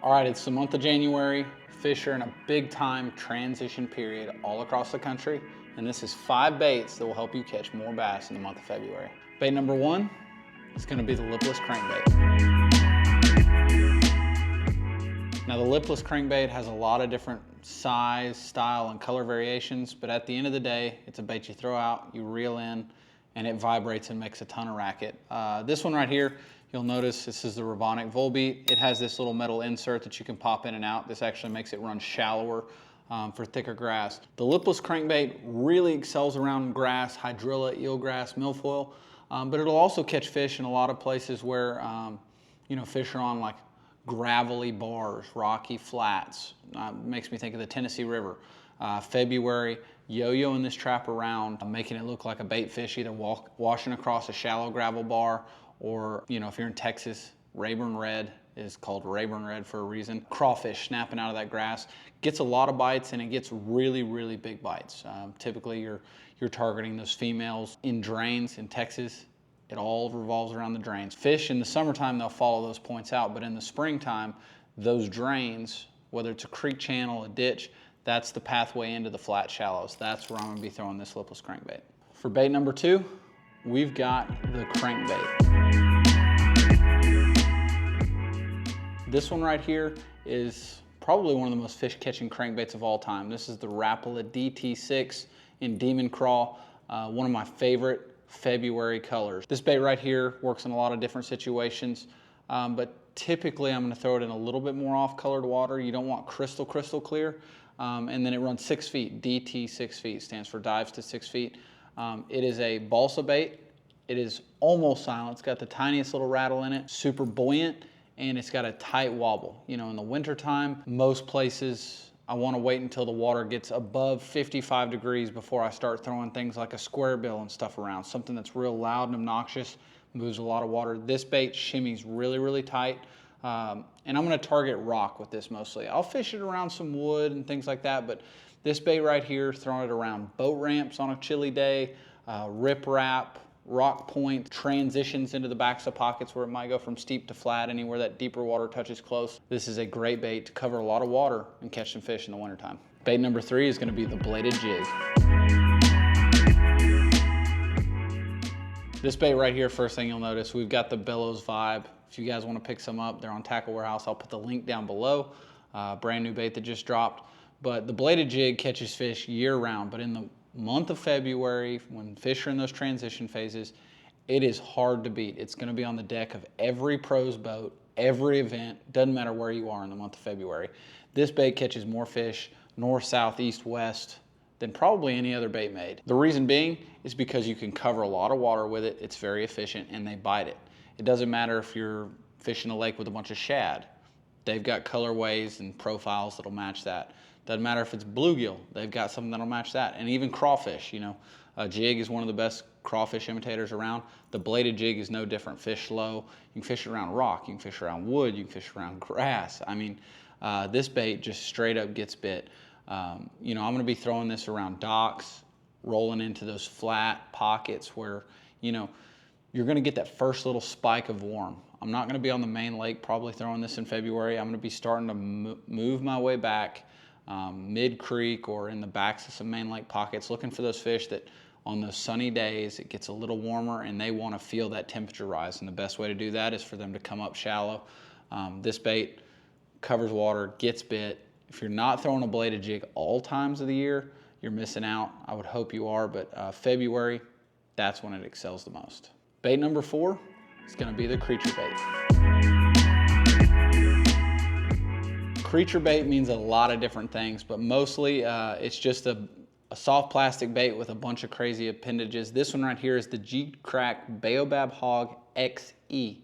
All right, it's the month of January. Fish are in a big time transition period all across the country, and this is 5 baits that will help you catch more bass in the month of February. Bait number 1 is going to be the Lipless Crankbait. Now the Lipless Crankbait has a lot of different size, style, and color variations, but at the end of the day, it's a bait you throw out, you reel in, and it vibrates and makes a ton of racket. This one right here, you'll notice this is the Ravonic Volbeat. It has this little metal insert that you can pop in and out. This actually makes it run shallower for thicker grass. The Lipless Crankbait really excels around grass, hydrilla, eelgrass, milfoil, but it'll also catch fish in a lot of places where fish are on like gravelly bars, rocky flats. Makes me think of the Tennessee River. February, yo-yoing this trap around, making it look like a bait fish, either washing across a shallow gravel bar, or if you're in Texas, Rayburn Red is called Rayburn Red for a reason. Crawfish snapping out of that grass. Gets a lot of bites, and it gets really, really big bites. Typically you're targeting those females in drains in Texas. It all revolves around the drains. Fish in the summertime, they'll follow those points out, but in the springtime, those drains, whether it's a creek channel, a ditch, that's the pathway into the flat shallows. That's where I'm gonna be throwing this Lipless Crankbait. For bait number 2, we've got the Crankbait. This one right here is probably one of the most fish catching crankbaits of all time. This is the Rapala DT6 in Demon Craw, one of my favorite February colors. This bait right here works in a lot of different situations, but typically I'm gonna throw it in a little bit more off-colored water. You don't want crystal clear, and then it runs 6 feet. DT 6 feet stands for dives to 6 feet. It is a balsa bait. It is almost silent. It's got the tiniest little rattle in it, super buoyant, and it's got a tight wobble. In the wintertime, most places, I want to wait until the water gets above 55 degrees before I start throwing things like a square bill and stuff around. Something that's real loud and obnoxious, moves a lot of water. This bait shimmies really, really tight. And I'm going to target rock with this mostly. I'll fish it around some wood and things like that, but this bait right here, throwing it around boat ramps on a chilly day, riprap, rock point, transitions into the backs of pockets where it might go from steep to flat, anywhere that deeper water touches close. This is a great bait to cover a lot of water and catch some fish in the wintertime. Bait number 3 is going to be the bladed jig. This bait right here, first thing you'll notice, we've got the Bellows Vibe. If you guys want to pick some up, they're on Tackle Warehouse. I'll put the link down below. Brand new bait that just dropped. But the bladed jig catches fish year round, but in the month of February, when fish are in those transition phases, it is hard to beat. It's going to be on the deck of every pro's boat, every event, doesn't matter where you are in the month of February. This bait catches more fish north, south, east, west than probably any other bait made. The reason being is because you can cover a lot of water with it. It's very efficient, and they bite it. It doesn't matter if you're fishing a lake with a bunch of shad. They've got colorways and profiles that'll match that. Doesn't matter if it's bluegill, they've got something that'll match that. And even crawfish, a jig is one of the best crawfish imitators around. The bladed jig is no different. Fish slow. You can fish it around rock, you can fish around wood, you can fish around grass. I mean, this bait just straight up gets bit. I'm gonna be throwing this around docks, rolling into those flat pockets where, you're gonna get that first little spike of warm. I'm not gonna be on the main lake probably throwing this in February. I'm gonna be starting to move my way back mid-creek or in the backs of some main lake pockets, looking for those fish that on those sunny days, it gets a little warmer and they want to feel that temperature rise. And the best way to do that is for them to come up shallow. This bait covers water, gets bit. If you're not throwing a bladed jig all times of the year, you're missing out. I would hope you are, but February, that's when it excels the most. Bait number 4 is going to be the creature bait. Creature bait means a lot of different things, but mostly it's just a soft plastic bait with a bunch of crazy appendages. This one right here is the G-Crack Baobab Hog XE.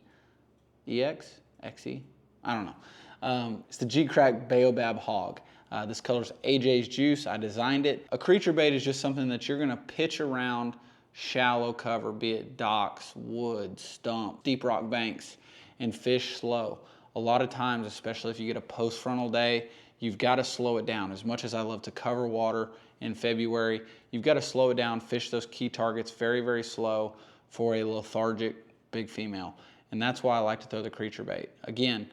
EX? XE? I don't know. It's the G-Crack Baobab Hog. This color's AJ's Juice. I designed it. A creature bait is just something that you're gonna pitch around shallow cover, be it docks, wood, stump, deep rock banks, and fish slow. A lot of times, especially if you get a post-frontal day, you've got to slow it down. As much as I love to cover water in February, you've got to slow it down, fish those key targets very, very slow for a lethargic big female. And that's why I like to throw the creature bait. Again,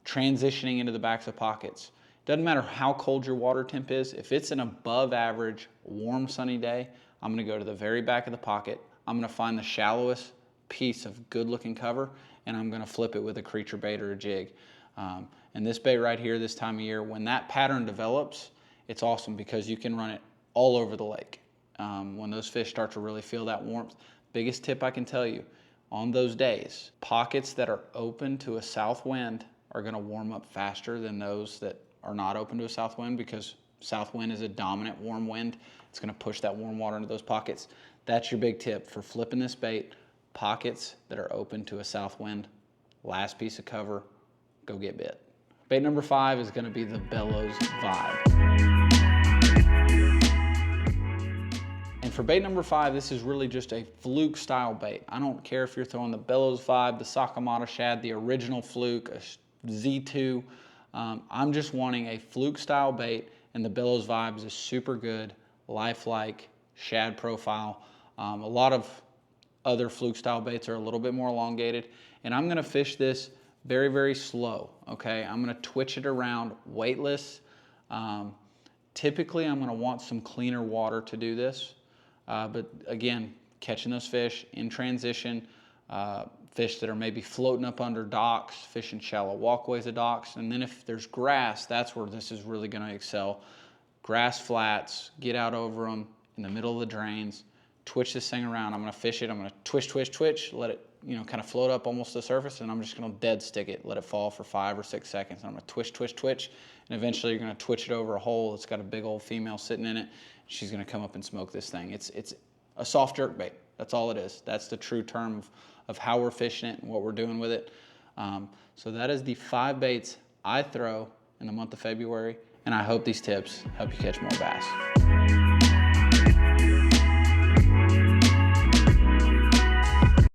transitioning into the backs of pockets. Doesn't matter how cold your water temp is. If it's an above average, warm, sunny day, I'm gonna go to the very back of the pocket. I'm gonna find the shallowest piece of good looking cover, and I'm gonna flip it with a creature bait or a jig. And this bait right here, this time of year, when that pattern develops, it's awesome because you can run it all over the lake. When those fish start to really feel that warmth, biggest tip I can tell you, on those days, pockets that are open to a south wind are gonna warm up faster than those that are not open to a south wind, because south wind is a dominant warm wind. It's gonna push that warm water into those pockets. That's your big tip for flipping this bait. Pockets that are open to a south wind, last piece of cover, go get bit. Bait number 5 is gonna be the Bellows Vibe. And for bait number 5, this is really just a fluke style bait. I don't care if you're throwing the Bellows Vibe, the Sakamata shad, the original fluke, a Z2. I'm just wanting a fluke style bait, and the Bellows Vibe is a super good, lifelike shad profile. A lot of other fluke style baits are a little bit more elongated, and I'm gonna fish this very, very slow, okay? I'm gonna twitch it around weightless. Typically, I'm gonna want some cleaner water to do this, but again, catching those fish in transition, fish that are maybe floating up under docks, fishing shallow walkways of docks, and then if there's grass, that's where this is really gonna excel. Grass flats, get out over them in the middle of the drains, twitch this thing around. I'm gonna fish it, I'm gonna twitch, twitch, twitch, let it, kind of float up almost to the surface, and I'm just gonna dead stick it, let it fall for 5 or 6 seconds. And I'm gonna twitch, twitch, twitch, and eventually you're gonna twitch it over a hole that's got a big old female sitting in it. She's gonna come up and smoke this thing. It's a soft jerk bait. That's all it is. That's the true term of how we're fishing it and what we're doing with it. So that is the 5 baits I throw in the month of February, and I hope these tips help you catch more bass.